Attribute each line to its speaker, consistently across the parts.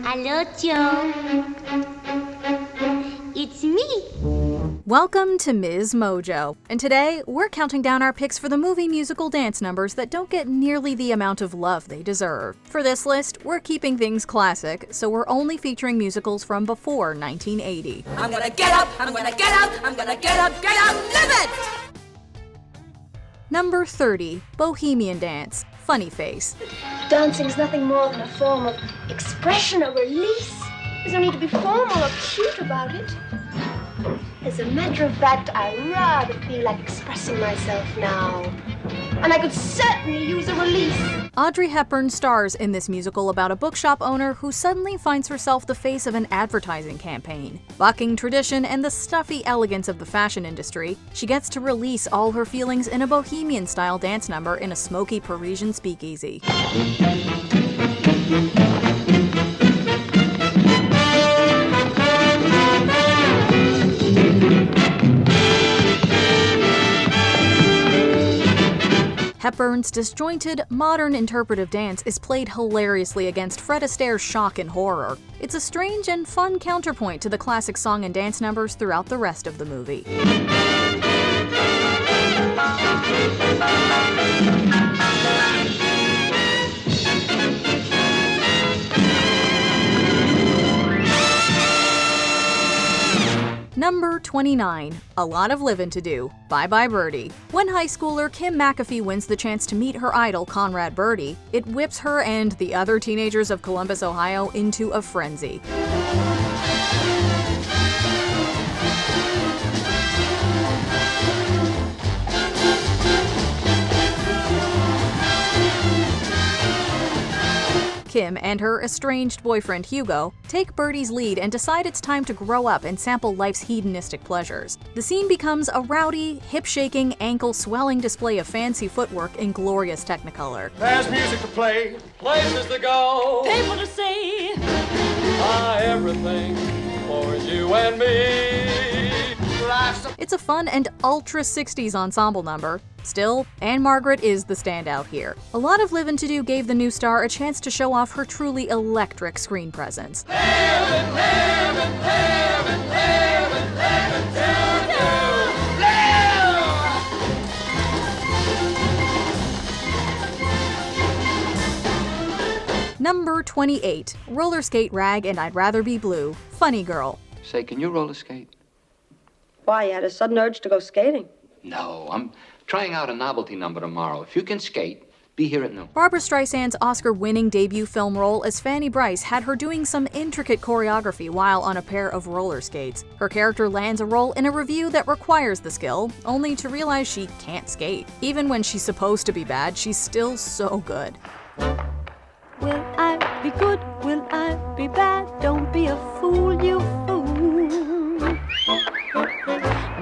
Speaker 1: Hello, Joe. It's me.
Speaker 2: Welcome to MsMojo, and today we're counting down our picks for the movie musical dance numbers that don't get nearly the amount of love they deserve. For this list, we're keeping things classic, so we're only featuring musicals from before 1980.
Speaker 3: I'm gonna get up, I'm gonna get up, I'm gonna get up, live it!
Speaker 2: Number 30, Bohemian Dance, Funny Face.
Speaker 4: Dancing is nothing more than a form of expression or release. There's no need to be formal or cute about it. As a matter of fact, I rather feel like expressing myself now. And I could certainly use a release.
Speaker 2: Audrey Hepburn stars in this musical about a bookshop owner who suddenly finds herself the face of an advertising campaign. Bucking tradition and the stuffy elegance of the fashion industry, she gets to release all her feelings in a bohemian-style dance number in a smoky Parisian speakeasy. Hepburn's disjointed, modern interpretive dance is played hilariously against Fred Astaire's shock and horror. It's a strange and fun counterpoint to the classic song and dance numbers throughout the rest of the movie. Number 29, A Lot of Livin' to Do, Bye Bye Birdie. When high schooler Kim McAfee wins the chance to meet her idol Conrad Birdie, it whips her and the other teenagers of Columbus, Ohio into a frenzy. Kim and her estranged boyfriend Hugo take Birdie's lead and decide it's time to grow up and sample life's hedonistic pleasures. The scene becomes a rowdy, hip-shaking, ankle-swelling display of fancy footwork in glorious Technicolor.
Speaker 5: There's music to play, places to go,
Speaker 3: People to see,
Speaker 5: everything for you and me.
Speaker 2: It's a fun and ultra-60s ensemble number. Still, Anne Margaret is the standout here. A Lot of Livin' to Do gave the new star a chance to show off her truly electric screen presence. Number 28, Roller Skate Rag and I'd Rather Be Blue, Funny Girl.
Speaker 6: Say, can you roller skate?
Speaker 7: Why, you had a sudden urge to go skating?
Speaker 6: No, I'm trying out a novelty number tomorrow. If you can skate, be here at noon.
Speaker 2: Barbra Streisand's Oscar-winning debut film role as Fanny Brice had her doing some intricate choreography while on a pair of roller skates. Her character lands a role in a revue that requires the skill, only to realize she can't skate. Even when she's supposed to be bad, she's still so good.
Speaker 8: Will I be good? Will I be bad? Don't be a fool, you fool.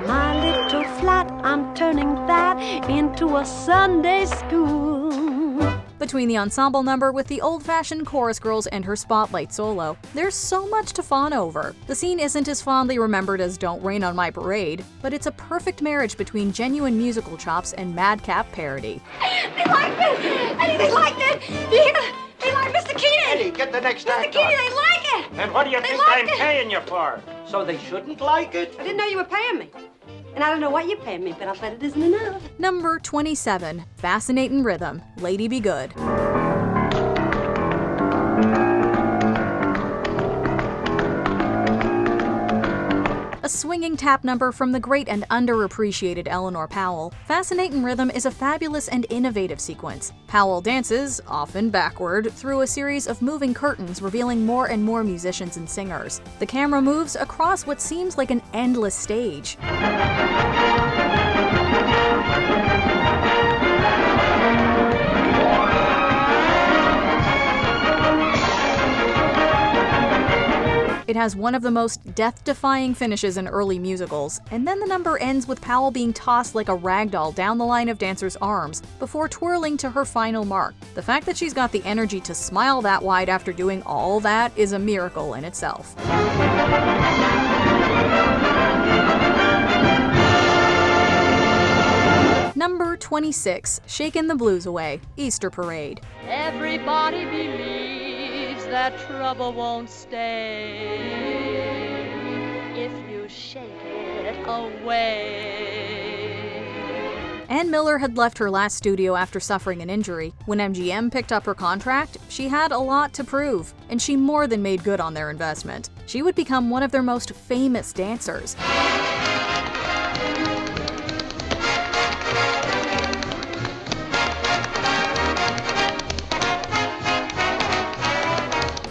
Speaker 8: My little flat, I'm turning that into a Sunday school.
Speaker 2: Between the ensemble number with the old-fashioned chorus girls and her spotlight solo, there's so much to fawn over. The scene isn't as fondly remembered as Don't Rain on My Parade, but it's a perfect marriage between genuine musical chops and madcap parody.
Speaker 4: They like this! Eddie, they like this! They like Mr. Keenan!
Speaker 5: Eddie, get the next
Speaker 4: Mr.
Speaker 5: act
Speaker 4: Keenan,
Speaker 5: on.
Speaker 4: they like it!
Speaker 5: And what do you think
Speaker 4: like
Speaker 5: I'm
Speaker 4: it.
Speaker 5: paying you for? So they shouldn't like it?
Speaker 7: I didn't know you were paying me. And I don't know what you're paying me, but I'll bet it isn't enough.
Speaker 2: Number 27, Fascinatin' Rhythm, Lady Be Good. A swinging tap number from the great and underappreciated Eleanor Powell, Fascinatin' Rhythm is a fabulous and innovative sequence. Powell dances, often backward, through a series of moving curtains revealing more and more musicians and singers. The camera moves across what seems like an endless stage. It has one of the most death-defying finishes in early musicals, and then the number ends with Powell being tossed like a ragdoll down the line of dancers' arms before twirling to her final mark. The fact that she's got the energy to smile that wide after doing all that is a miracle in itself. Number 26, Shakin' the Blues Away, Easter Parade.
Speaker 3: Everybody believes that trouble won't stay if you shake it away.
Speaker 2: Ann Miller had left her last studio after suffering an injury. When MGM picked up her contract, she had a lot to prove, and she more than made good on their investment. She would become one of their most famous dancers.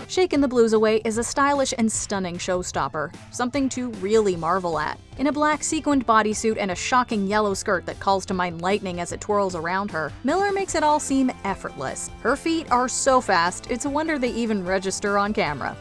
Speaker 2: Shakin' the Blues Away is a stylish and stunning showstopper, something to really marvel at. In a black sequined bodysuit and a shocking yellow skirt that calls to mind lightning as it twirls around her, Miller makes it all seem effortless. Her feet are so fast, it's a wonder they even register on camera.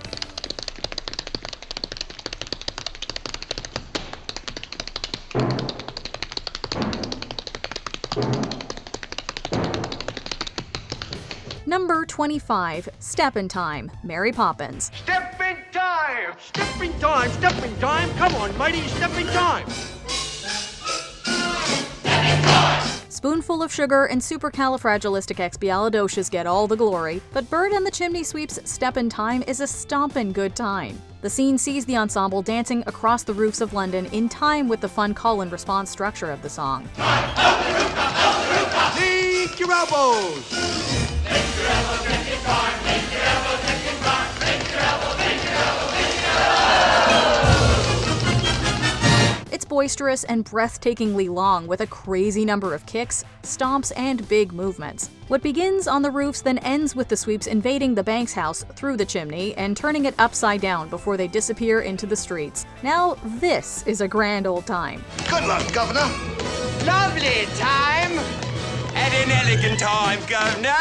Speaker 2: Number 25, Step in Time, Mary Poppins.
Speaker 5: Step in time! Step in time! Step in time! Come on, mighty, step in time!
Speaker 2: Spoonful of Sugar and Supercalifragilisticexpialidocious get all the glory, but Bird and the Chimney Sweep's Step in Time is a stompin' good time. The scene sees the ensemble dancing across the roofs of London in time with the fun call-and-response structure of the song.
Speaker 5: Lift your elbows!
Speaker 2: It's boisterous and breathtakingly long, with a crazy number of kicks, stomps, and big movements. What begins on the roofs then ends with the sweeps invading the Banks house through the chimney and turning it upside down before they disappear into the streets. Now this is a grand old time.
Speaker 9: Good luck, Governor.
Speaker 5: Lovely time! And an elegant time, Governor!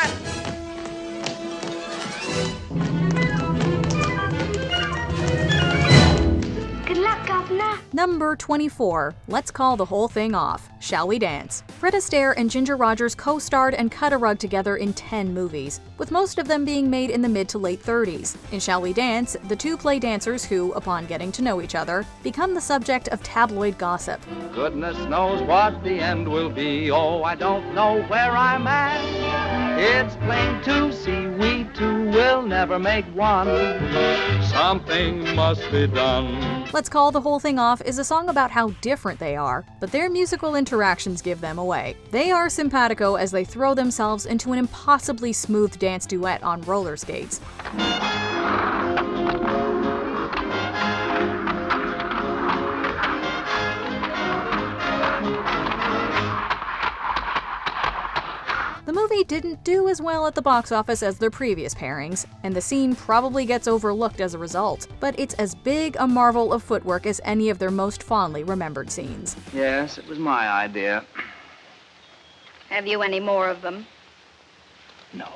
Speaker 4: Good luck, Governor.
Speaker 2: Number 24, Let's Call the Whole Thing Off, Shall We Dance? Fred Astaire and Ginger Rogers co-starred and cut a rug together in 10 movies, with most of them being made in the mid to late 30s. In Shall We Dance, the two play dancers who, upon getting to know each other, become the subject of tabloid gossip.
Speaker 10: Goodness knows what the end will be. Oh, I don't know where I'm at. It's plain to see we two will never make one. Something must be done.
Speaker 2: Let's Call the Whole Thing Off is a song about how different they are, but their musical interactions give them away. They are simpatico as they throw themselves into an impossibly smooth dance duet on roller skates. The movie didn't do as well at the box office as their previous pairings, and the scene probably gets overlooked as a result, but it's as big a marvel of footwork as any of their most fondly remembered scenes.
Speaker 10: Yes, it was my idea.
Speaker 11: Have you any more of them?
Speaker 10: No.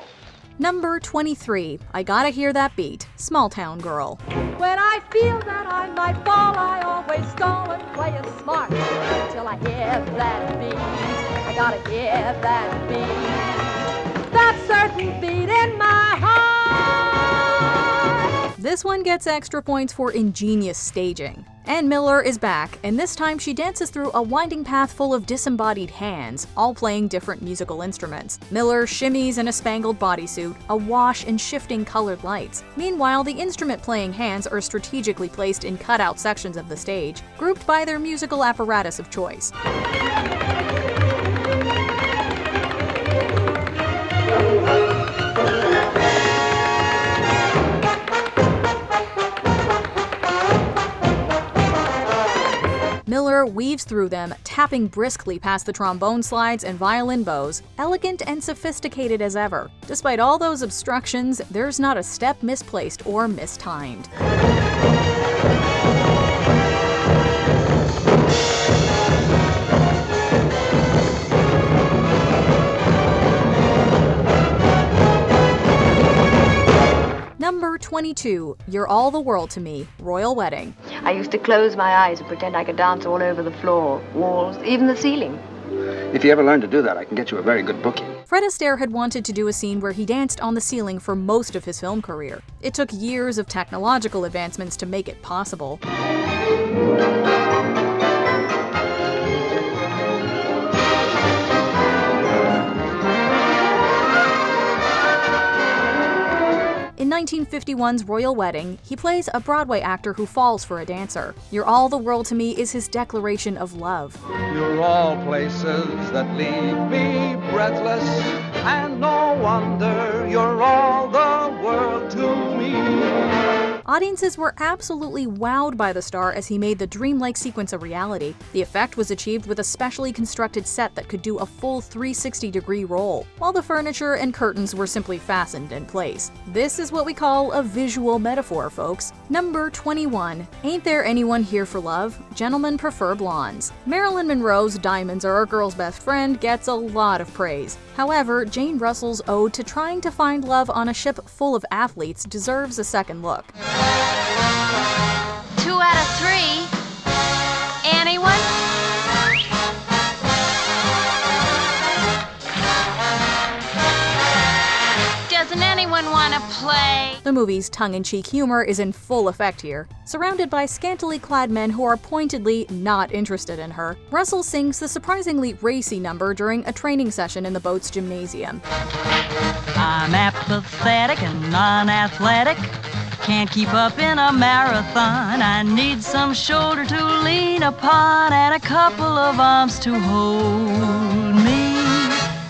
Speaker 2: Number 23, I Gotta Hear That Beat, Small Town Girl.
Speaker 3: When I feel that I might fall, I always go and play it smart till I hear that beat. I gotta hear that beat. That certain beat in my heart.
Speaker 2: This one gets extra points for ingenious staging. Ann Miller is back, and this time she dances through a winding path full of disembodied hands, all playing different musical instruments. Miller shimmies in a spangled bodysuit, awash in shifting colored lights. Meanwhile, the instrument-playing hands are strategically placed in cutout sections of the stage, grouped by their musical apparatus of choice. Miller weaves through them, tapping briskly past the trombone slides and violin bows, elegant and sophisticated as ever. Despite all those obstructions, there's not a step misplaced or mistimed. Number 22, You're All the World to Me, Royal Wedding.
Speaker 11: I used to close my eyes and pretend I could dance all over the floor, walls, even the ceiling.
Speaker 10: If you ever learn to do that, I can get you a very good booking.
Speaker 2: Fred Astaire had wanted to do a scene where he danced on the ceiling for most of his film career. It took years of technological advancements to make it possible. In 1951's Royal Wedding, he plays a Broadway actor who falls for a dancer. "You're All the World to Me" is his declaration of love.
Speaker 10: You're all places that leave me breathless, and no wonder you're all the world to me.
Speaker 2: Audiences were absolutely wowed by the star as he made the dreamlike sequence a reality. The effect was achieved with a specially constructed set that could do a full 360-degree roll, while the furniture and curtains were simply fastened in place. This is what we call a visual metaphor, folks. Number 21. Ain't There Anyone Here for Love? Gentlemen Prefer Blondes. Marilyn Monroe's "Diamonds Are a Girl's Best Friend" gets a lot of praise. However, Jane Russell's ode to trying to find love on a ship full of athletes deserves a second look.
Speaker 1: 2 out of 3. Anyone? Doesn't anyone want to play?
Speaker 2: The movie's tongue-in-cheek humor is in full effect here. Surrounded by scantily clad men who are pointedly not interested in her, Russell sings the surprisingly racy number during a training session in the boat's gymnasium.
Speaker 9: I'm apathetic and non-athletic. Can't keep up in a marathon. I need some shoulder to lean upon and a couple of arms to hold me.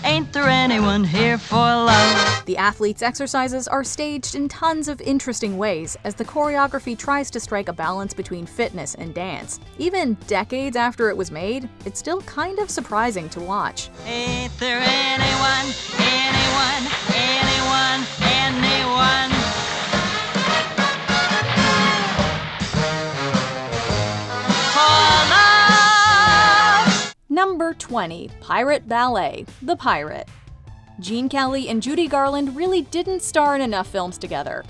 Speaker 9: Ain't there anyone here for love?
Speaker 2: The athletes' exercises are staged in tons of interesting ways as the choreography tries to strike a balance between fitness and dance. Even decades after it was made, it's still kind of surprising to watch.
Speaker 9: Ain't there anyone, anyone, anyone, anyone?
Speaker 2: Number 20. Pirate Ballet, The Pirate. Gene Kelly and Judy Garland really didn't star in enough films together.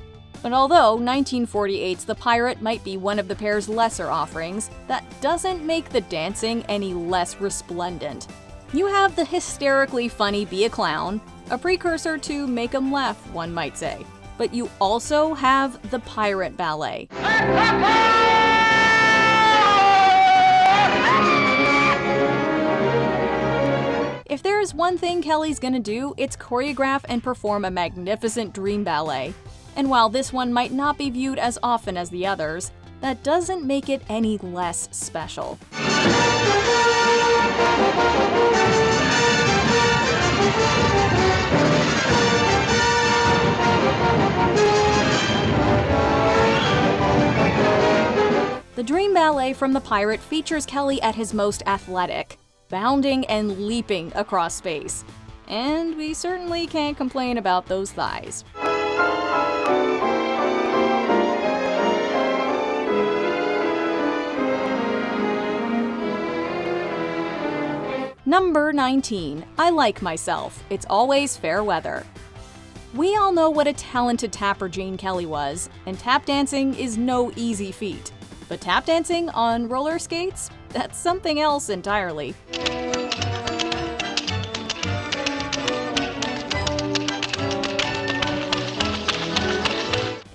Speaker 2: But although 1948's The Pirate might be one of the pair's lesser offerings, that doesn't make the dancing any less resplendent. You have the hysterically funny Be a Clown, a precursor to Make 'em Laugh, one might say. But you also have the Pirate Ballet. If there is one thing Kelly's gonna do, it's choreograph and perform a magnificent dream ballet. And while this one might not be viewed as often as the others, that doesn't make it any less special. The Dream Ballet from The Pirate features Kelly at his most athletic, bounding and leaping across space. And we certainly can't complain about those thighs. Number 19. I Like Myself, It's Always Fair Weather. We all know what a talented tapper Gene Kelly was, and tap dancing is no easy feat. But tap dancing on roller skates? That's something else entirely.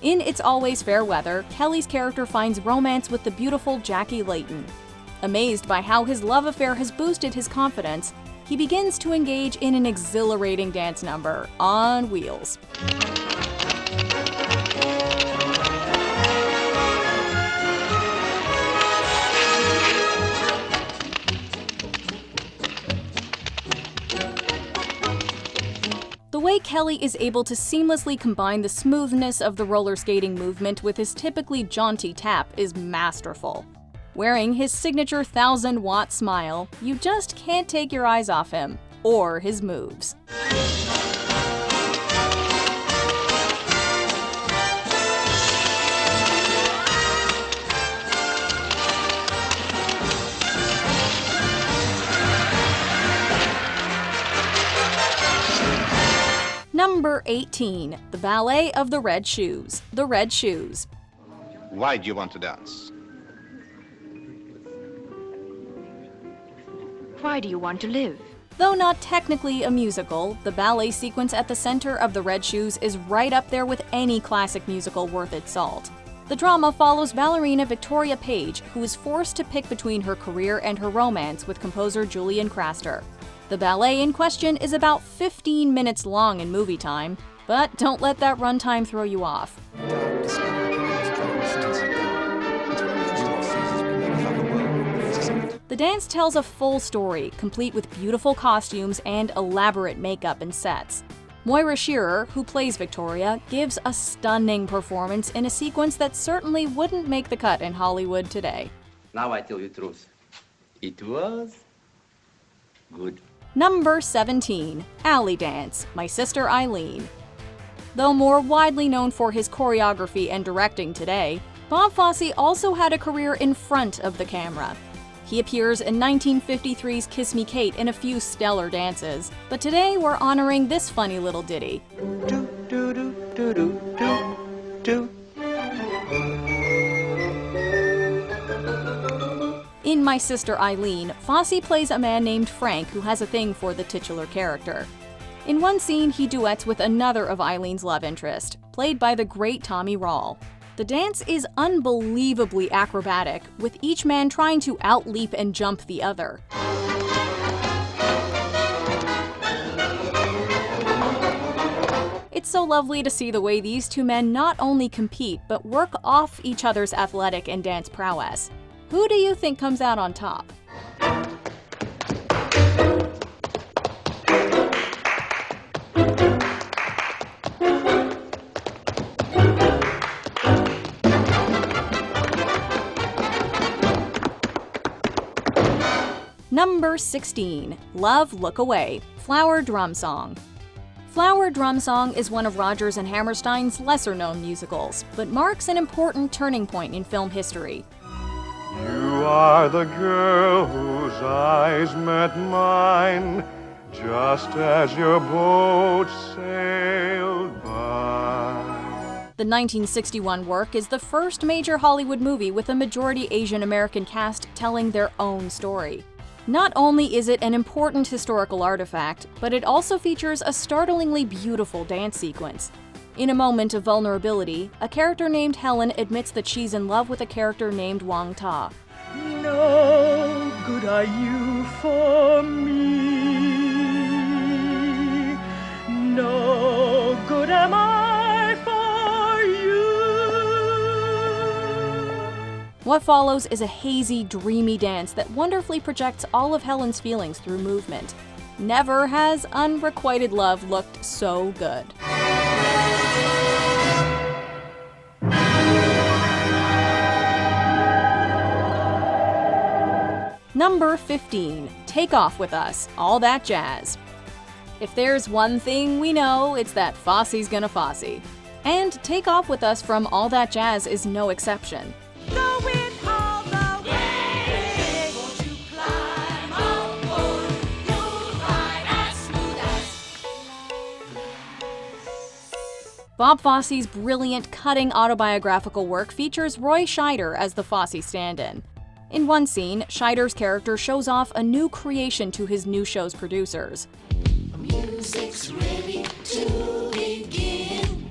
Speaker 2: In It's Always Fair Weather, Kelly's character finds romance with the beautiful Jackie Layton. Amazed by how his love affair has boosted his confidence, he begins to engage in an exhilarating dance number on wheels. The way Kelly is able to seamlessly combine the smoothness of the roller skating movement with his typically jaunty tap is masterful. Wearing his signature 1,000-watt smile, you just can't take your eyes off him, or his moves. Number 18. The Ballet of the Red Shoes, The Red Shoes.
Speaker 12: Why do you want to dance?
Speaker 11: Why do you want to live?
Speaker 2: Though not technically a musical, the ballet sequence at the center of The Red Shoes is right up there with any classic musical worth its salt. The drama follows ballerina Victoria Page, who is forced to pick between her career and her romance with composer Julian Craster. The ballet in question is about 15 minutes long in movie time, But don't let that runtime throw you off. The dance tells a full story, complete with beautiful costumes and elaborate makeup and sets. Moira Shearer, who plays Victoria, gives a stunning performance in a sequence that certainly wouldn't make the cut in Hollywood today.
Speaker 13: Now I tell you the truth. It was good.
Speaker 2: Number 17. Alley Dance, My Sister Eileen. Though more widely known for his choreography and directing today, Bob Fosse also had a career in front of the camera. He appears in 1953's Kiss Me Kate in a few stellar dances, but today we're honoring this funny little ditty. In My Sister Eileen, Fosse plays a man named Frank who has a thing for the titular character. In one scene, he duets with another of Eileen's love interest, played by the great Tommy Rall. The dance is unbelievably acrobatic, with each man trying to outleap and jump the other. It's so lovely to see the way these two men not only compete, but work off each other's athletic and dance prowess. Who do you think comes out on top? Number 16. Love, Look Away, Flower Drum Song. Flower Drum Song is one of Rodgers and Hammerstein's lesser-known musicals, but marks an important turning point in film history.
Speaker 14: You are the girl whose eyes met mine, just as your boat sailed by.
Speaker 2: The 1961 work is the first major Hollywood movie with a majority Asian American cast telling their own story. Not only is it an important historical artifact, but it also features a startlingly beautiful dance sequence. In a moment of vulnerability, a character named Helen admits that she's in love with a character named Wang Ta.
Speaker 15: No good are you for me, no good am I for you.
Speaker 2: What follows is a hazy, dreamy dance that wonderfully projects all of Helen's feelings through movement. Never has unrequited love looked so good. Number 15. Take Off With Us, All That Jazz. If there's one thing we know, it's that Fosse's gonna Fosse. And Take Off With Us from All That Jazz is no exception. Bob Fosse's brilliant, cutting autobiographical work features Roy Scheider as the Fosse stand-in. In one scene, Scheider's character shows off a new creation to his new show's producers.
Speaker 16: Music's ready to begin.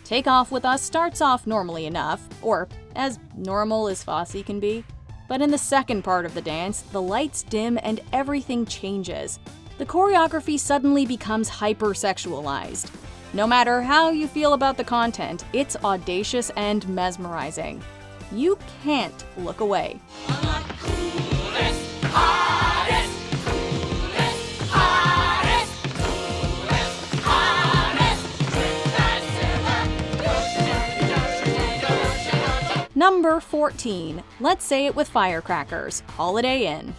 Speaker 2: Take Off With Us starts off normally enough, or as normal as Fosse can be. But in the second part of the dance, the lights dim and everything changes. The choreography suddenly becomes hyper-sexualized. No matter how you feel about the content, it's audacious and mesmerizing. You can't look away. Number 14. Let's Say It With Firecrackers, Holiday Inn.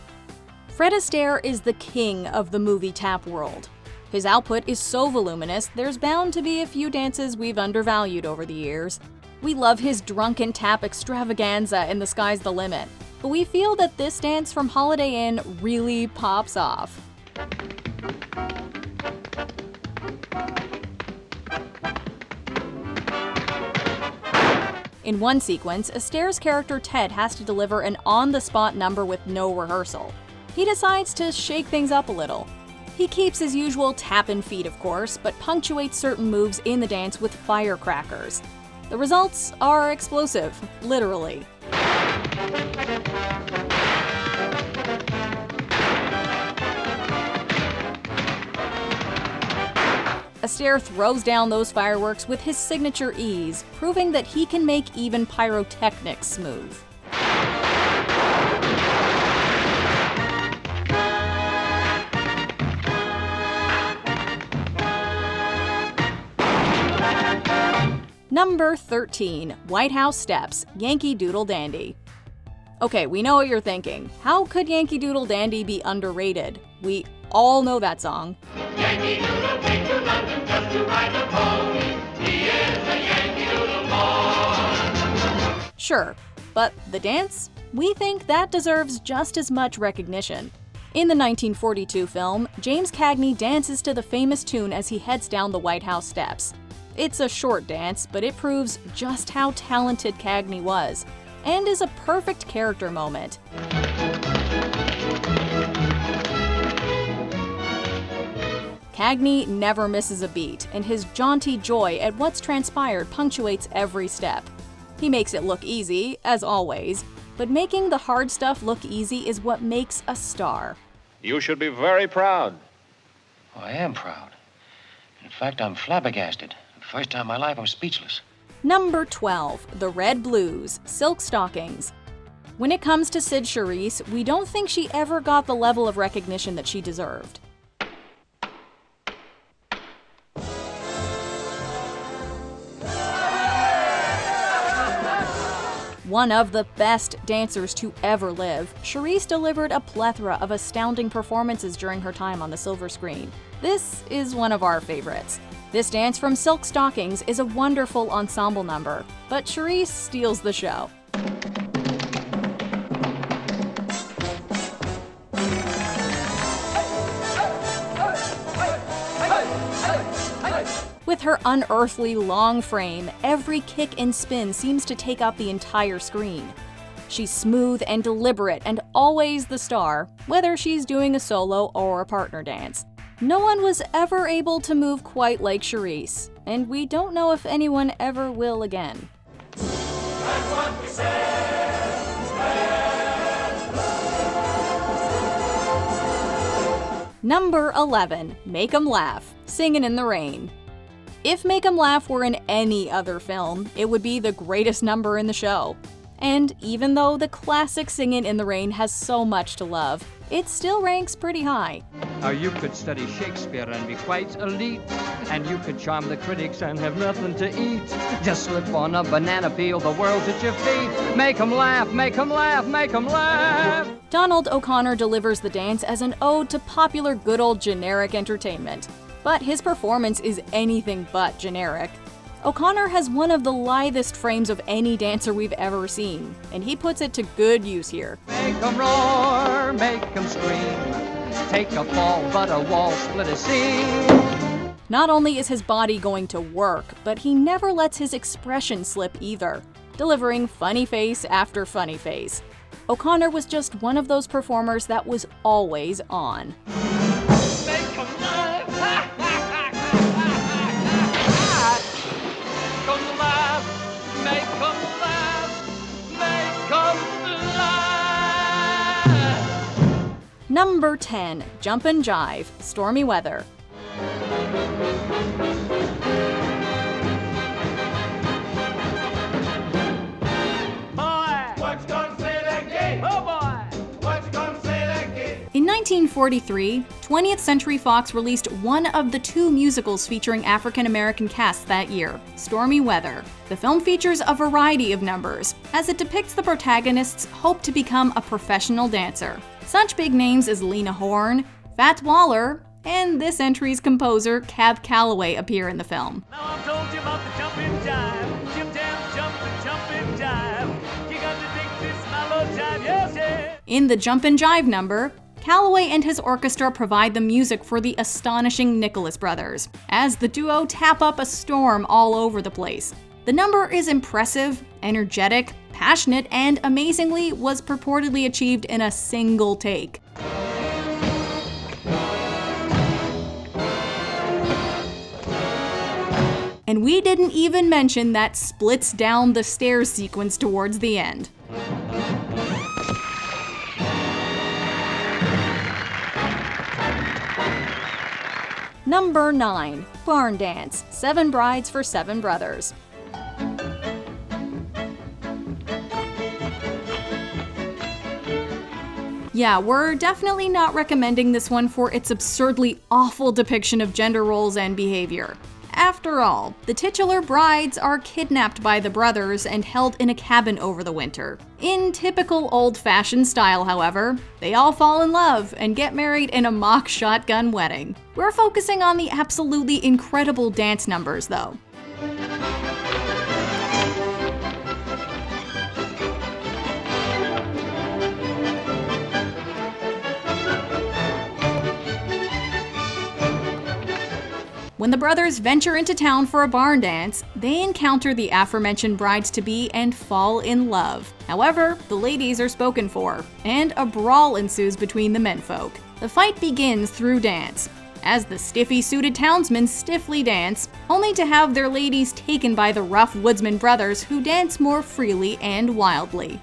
Speaker 2: Fred Astaire is the king of the movie tap world. His output is so voluminous, there's bound to be a few dances we've undervalued over the years. We love his drunken tap extravaganza in The Sky's the Limit, but we feel that this dance from Holiday Inn really pops off. In one sequence, Astaire's character Ted has to deliver an on-the-spot number with no rehearsal. He decides to shake things up a little. He keeps his usual tap-in feet, of course, but punctuates certain moves in the dance with firecrackers. The results are explosive, literally. Astaire throws down those fireworks with his signature ease, proving that he can make even pyrotechnics smooth. Number 13, White House Steps, Yankee Doodle Dandy. Okay, we know what you're thinking. How could Yankee Doodle Dandy be underrated? We all know that song.
Speaker 16: Yankee Doodle came to London just to ride the pony. He is a Yankee Doodle boy.
Speaker 2: Sure, but the dance? We think that deserves just as much recognition. In the 1942 film, James Cagney dances to the famous tune as he heads down the White House steps. It's a short dance, but it proves just how talented Cagney was, and is a perfect character moment. Cagney never misses a beat, and his jaunty joy at what's transpired punctuates every step. He makes it look easy, as always, but making the hard stuff look easy is what makes a star.
Speaker 17: You should be very proud.
Speaker 18: Oh, I am proud. In fact, I'm flabbergasted. The first time in my life, I'm speechless.
Speaker 2: Number 12, The Red Blues, Silk Stockings. When it comes to Sid Charisse, we don't think she ever got the level of recognition that she deserved. One of the best dancers to ever live, Charisse delivered a plethora of astounding performances during her time on the silver screen. This is one of our favorites. This dance from Silk Stockings is a wonderful ensemble number, but Charisse steals the show. With her unearthly long frame, every kick and spin seems to take up the entire screen. She's smooth and deliberate and always the star, whether she's doing a solo or a partner dance. No one was ever able to move quite like Charisse, and we don't know if anyone ever will again.
Speaker 16: That's what we said.
Speaker 2: Number 11, Make 'em Laugh, Singin' in the Rain. If Make 'em Laugh were in any other film, it would be the greatest number in the show. And even though the classic Singin' in the Rain has so much to love, it still ranks pretty high.
Speaker 10: Now you could study Shakespeare and be quite elite, and you could charm the critics and have nothing to eat. Just slip on a banana peel, the world's at your feet. Make 'em laugh, make 'em laugh, make 'em laugh.
Speaker 2: Donald O'Connor delivers the dance as an ode to popular good old generic entertainment. But his performance is anything but generic. O'Connor has one of the lithest frames of any dancer we've ever seen, and he puts it to good use here.
Speaker 10: Make 'em roar, make 'em scream. Take a fall, but a wall split a seam.
Speaker 2: Not only is his body going to work, but he never lets his expression slip either, delivering funny face after funny face. O'Connor was just one of those performers that was always on.
Speaker 16: Make 'em laugh. Make 'em laugh. Make 'em laugh.
Speaker 2: Number 10, Jumpin' Jive, Stormy Weather. In 1943, 20th Century Fox released one of the two musicals featuring African-American casts that year, Stormy Weather. The film features a variety of numbers, as it depicts the protagonist's hope to become a professional dancer. Such big names as Lena Horne, Fats Waller, and this entry's composer, Cab Calloway, appear in the film.
Speaker 16: Now I've told you about the jumping jive. Jim Jam, jump the jumping jive. You got to dig this mellow jive, yes, yes.
Speaker 2: In the Jumpin' Jive number, Calloway and his orchestra provide the music for the astonishing Nicholas Brothers, as the duo tap up a storm all over the place. The number is impressive, energetic, passionate, and amazingly was purportedly achieved in a single take. And we didn't even mention that splits down the stairs sequence towards the end. Number 9. Barn Dance, 7 Brides for 7 Brothers. Yeah, we're definitely not recommending this one for its absurdly awful depiction of gender roles and behavior. After all, the titular brides are kidnapped by the brothers and held in a cabin over the winter. In typical old-fashioned style, however, they all fall in love and get married in a mock shotgun wedding. We're focusing on the absolutely incredible dance numbers, though. When the brothers venture into town for a barn dance, they encounter the aforementioned brides-to-be and fall in love. However, the ladies are spoken for, and a brawl ensues between the menfolk. The fight begins through dance, as the stiffy-suited townsmen stiffly dance, only to have their ladies taken by the rough woodsman brothers who dance more freely and wildly.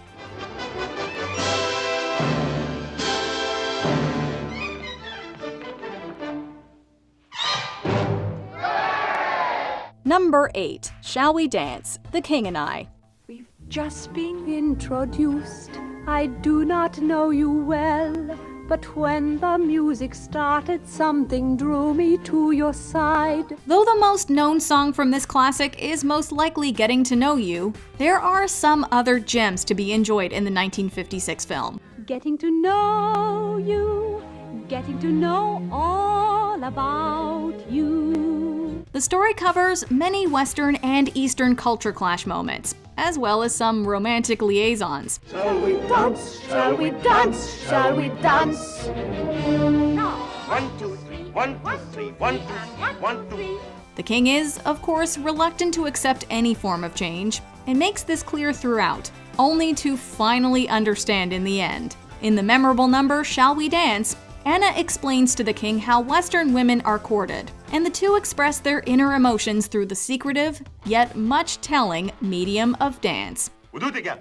Speaker 2: Number 8. Shall We Dance? The King and I.
Speaker 8: We've just been introduced. I do not know you well, but when the music started, something drew me to your side.
Speaker 2: Though the most known song from this classic is most likely Getting to Know You, there are some other gems to be enjoyed in the 1956 film.
Speaker 8: Getting to know you, getting to know all about you.
Speaker 2: The story covers many Western and Eastern culture clash moments, as well as some romantic liaisons.
Speaker 16: Shall we dance? Shall we dance? Shall we dance? No. 1, 2, 3. 1, 2, 3. 1, 2, 3. 1, 2.
Speaker 2: The king is, of course, reluctant to accept any form of change, and makes this clear throughout, only to finally understand in the end. In the memorable number Shall We Dance?, Anna explains to the king how Western women are courted, and the two express their inner emotions through the secretive, yet much telling, medium of dance.
Speaker 5: We'll do it again.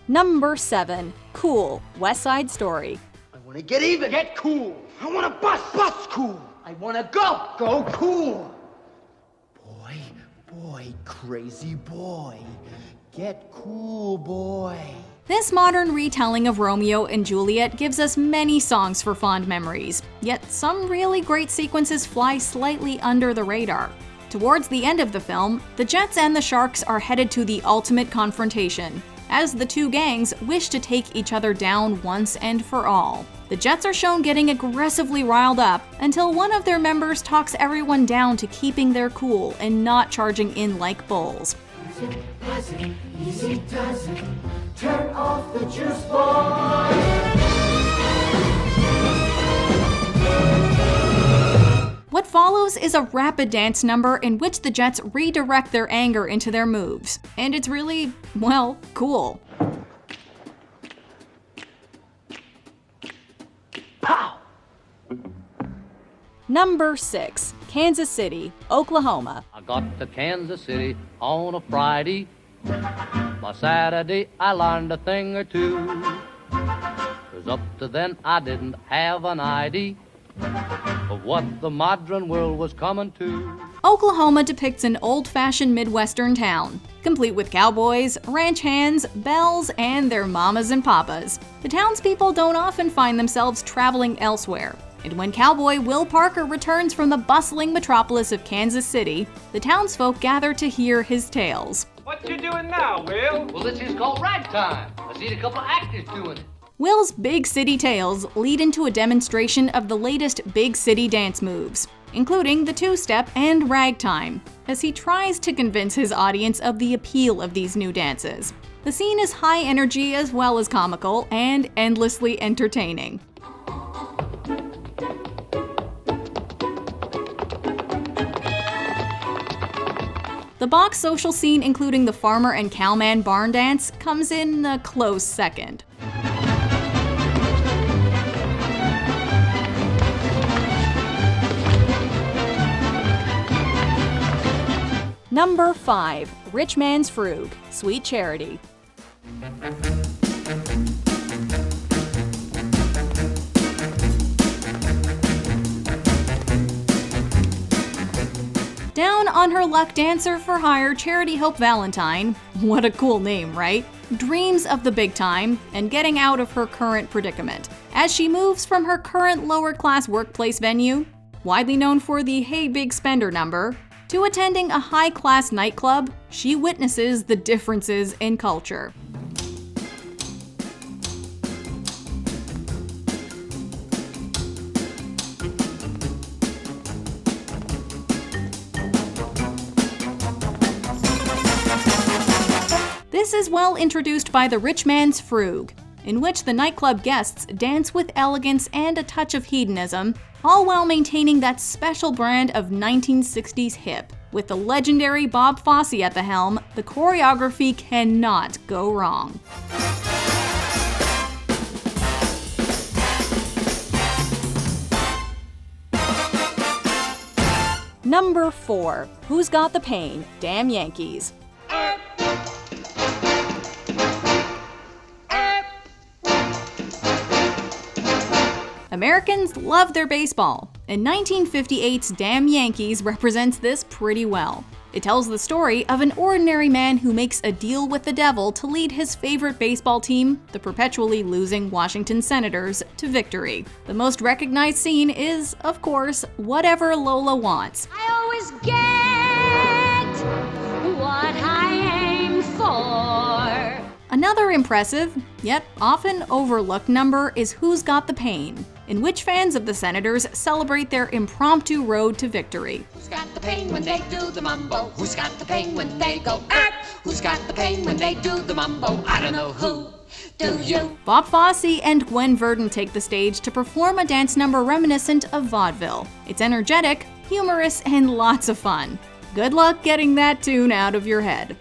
Speaker 2: Number 7. Cool, Westside Story.
Speaker 5: I want to get even. Get cool. I want to bust cool. I want to go cool.
Speaker 19: Boy, crazy boy. Get cool, boy.
Speaker 2: This modern retelling of Romeo and Juliet gives us many songs for fond memories, yet some really great sequences fly slightly under the radar. Towards the end of the film, the Jets and the Sharks are headed to the ultimate confrontation, as the two gangs wish to take each other down once and for all. The Jets are shown getting aggressively riled up until one of their members talks everyone down to keeping their cool and not charging in like bulls.
Speaker 16: Easy does it, easy does it. Turn off the juice, boy.
Speaker 2: What follows is a rapid dance number in which the Jets redirect their anger into their moves, and it's really, well, cool.
Speaker 16: Pow!
Speaker 2: Number 6. Kansas City, Oklahoma.
Speaker 10: I got to Kansas City on a Friday. By Saturday, I learned a thing or two. 'Cause up to then, I didn't have an idea of what the modern world was coming to.
Speaker 2: Oklahoma depicts an old-fashioned Midwestern town, complete with cowboys, ranch hands, bells, and their mamas and papas. The townspeople don't often find themselves traveling elsewhere, and when cowboy Will Parker returns from the bustling metropolis of Kansas City, the townsfolk gather to hear his tales.
Speaker 5: What you doing now, Will?
Speaker 10: Well, this is called ragtime. I seen a couple of actors doing it.
Speaker 2: Will's big city tales lead into a demonstration of the latest big city dance moves, including the two-step and ragtime, as he tries to convince his audience of the appeal of these new dances. The scene is high energy as well as comical and endlessly entertaining. The box social scene, including the farmer and cowman barn dance, comes in a close second. Number 5. Rich Man's Frug, Sweet Charity. Down on her luck, dancer for hire Charity Hope Valentine, what a cool name, right? Dreams of the big time and getting out of her current predicament as she moves from her current lower-class workplace venue, widely known for the Hey Big Spender number, to attending a high-class nightclub. She witnesses the differences in culture. This is well introduced by the Rich Man's Frug, in which the nightclub guests dance with elegance and a touch of hedonism, all while maintaining that special brand of 1960s hip. With the legendary Bob Fosse at the helm, the choreography cannot go wrong. Number 4. Who's Got the Pain? Damn Yankees. Americans love their baseball, and 1958's Damn Yankees represents this pretty well. It tells the story of an ordinary man who makes a deal with the devil to lead his favorite baseball team, the perpetually losing Washington Senators, to victory. The most recognized scene is, of course, Whatever Lola Wants.
Speaker 1: I always get what I aim for.
Speaker 2: Another impressive, yet often overlooked number is Who's Got the Pain, in which fans of the Senators celebrate their impromptu road to victory.
Speaker 20: Who's got the pain when they do the mumbo? Who's got the pain when they go up? Who's got the pain when they do the mumbo? I don't know who. Do you?
Speaker 2: Bob Fosse and Gwen Verdon take the stage to perform a dance number reminiscent of vaudeville. It's energetic, humorous, and lots of fun. Good luck getting that tune out of your head.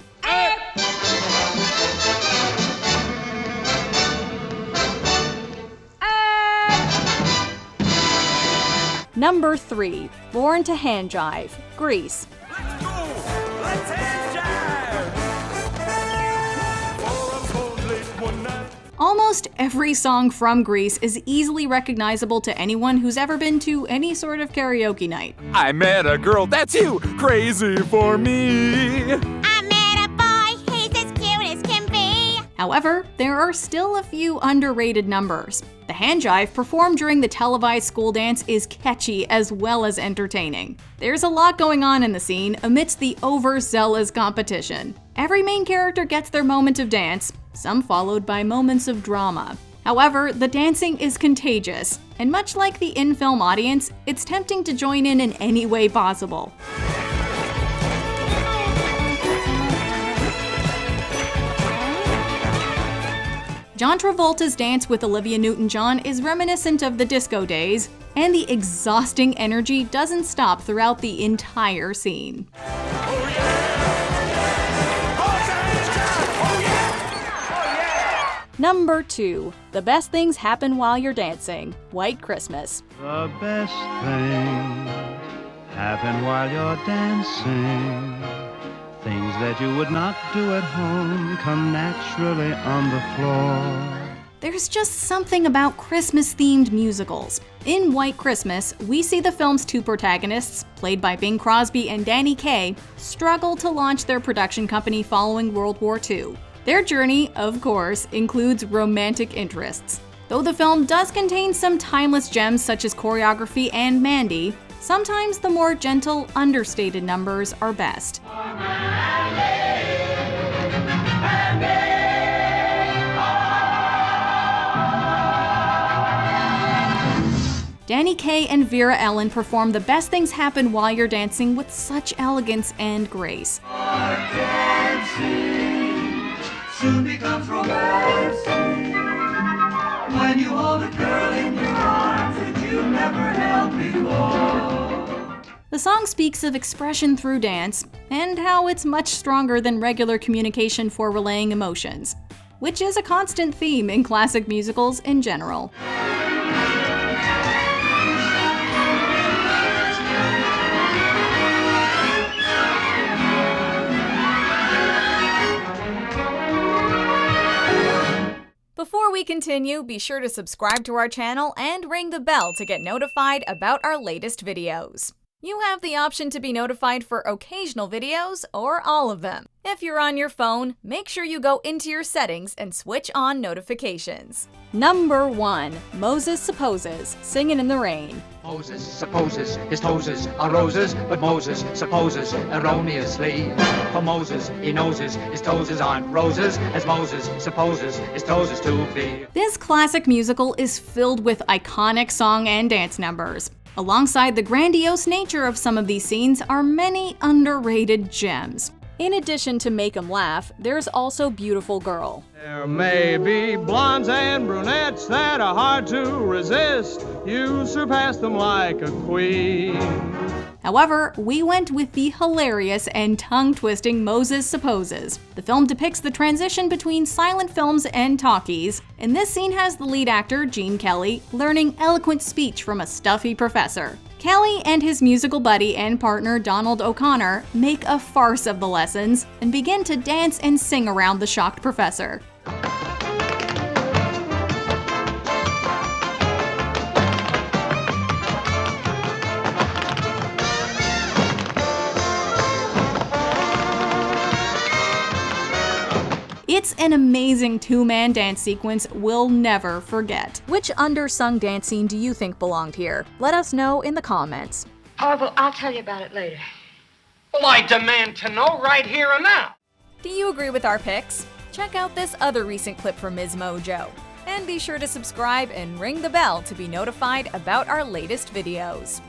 Speaker 2: Number 3. Born to Hand Jive, Grease. Almost every song from Grease is easily recognizable to anyone who's ever been to any sort of karaoke night.
Speaker 21: I met a girl, that's you, crazy for me.
Speaker 1: I met a boy, he's as cute as can be.
Speaker 2: However, there are still a few underrated numbers. The hand jive performed during the televised school dance is catchy as well as entertaining. There's a lot going on in the scene amidst the overzealous competition. Every main character gets their moment of dance, some followed by moments of drama. However, the dancing is contagious, and much like the in-film audience, it's tempting to join in any way possible. John Travolta's dance with Olivia Newton-John is reminiscent of the disco days, and the exhausting energy doesn't stop throughout the entire scene. Number 2. The Best Things Happen While You're Dancing, White Christmas.
Speaker 22: The best things happen while you're dancing. Things that you would not do at home come naturally on the floor.
Speaker 2: There's just something about Christmas-themed musicals. In White Christmas, we see the film's two protagonists, played by Bing Crosby and Danny Kaye, struggle to launch their production company following World War II. Their journey, of course, includes romantic interests. Though the film does contain some timeless gems such as choreography and Mandy, sometimes the more gentle, understated numbers are best. Danny Kaye and Vera Ellen perform The Best Things Happen While You're Dancing with such elegance and grace.
Speaker 23: Soon becomes romancing when you hold a girl in your arms that you never held before.
Speaker 2: The song speaks of expression through dance and how it's much stronger than regular communication for relaying emotions, which is a constant theme in classic musicals in general. we continue, be sure to subscribe to our channel and ring the bell to get notified about our latest videos. You have the option to be notified for occasional videos or all of them. If you're on your phone, make sure you go into your settings and switch on notifications. Number 1. Moses Supposes, Singin' in the Rain.
Speaker 4: Moses supposes his toes are roses, but Moses supposes erroneously. For Moses, he knows his toes aren't roses, as Moses supposes his toes to be.
Speaker 2: This classic musical is filled with iconic song and dance numbers. Alongside the grandiose nature of some of these scenes are many underrated gems. In addition to Make 'em Laugh, there's also Beautiful Girl.
Speaker 6: There may be blondes and brunettes that are hard to resist. You surpass them like a queen.
Speaker 2: However, we went with the hilarious and tongue-twisting Moses Supposes. The film depicts the transition between silent films and talkies, and this scene has the lead actor, Gene Kelly, learning eloquent speech from a stuffy professor. Kelly and his musical buddy and partner Donald O'Connor make a farce of the lessons and begin to dance and sing around the shocked professor. It's an amazing two-man dance sequence we'll never forget. Which undersung dance scene do you think belonged here? Let us know in the comments.
Speaker 11: Orville, I'll tell you about it later.
Speaker 5: Well, I demand to know right here and now.
Speaker 2: Do you agree with our picks? Check out this other recent clip from MsMojo. And be sure to subscribe and ring the bell to be notified about our latest videos.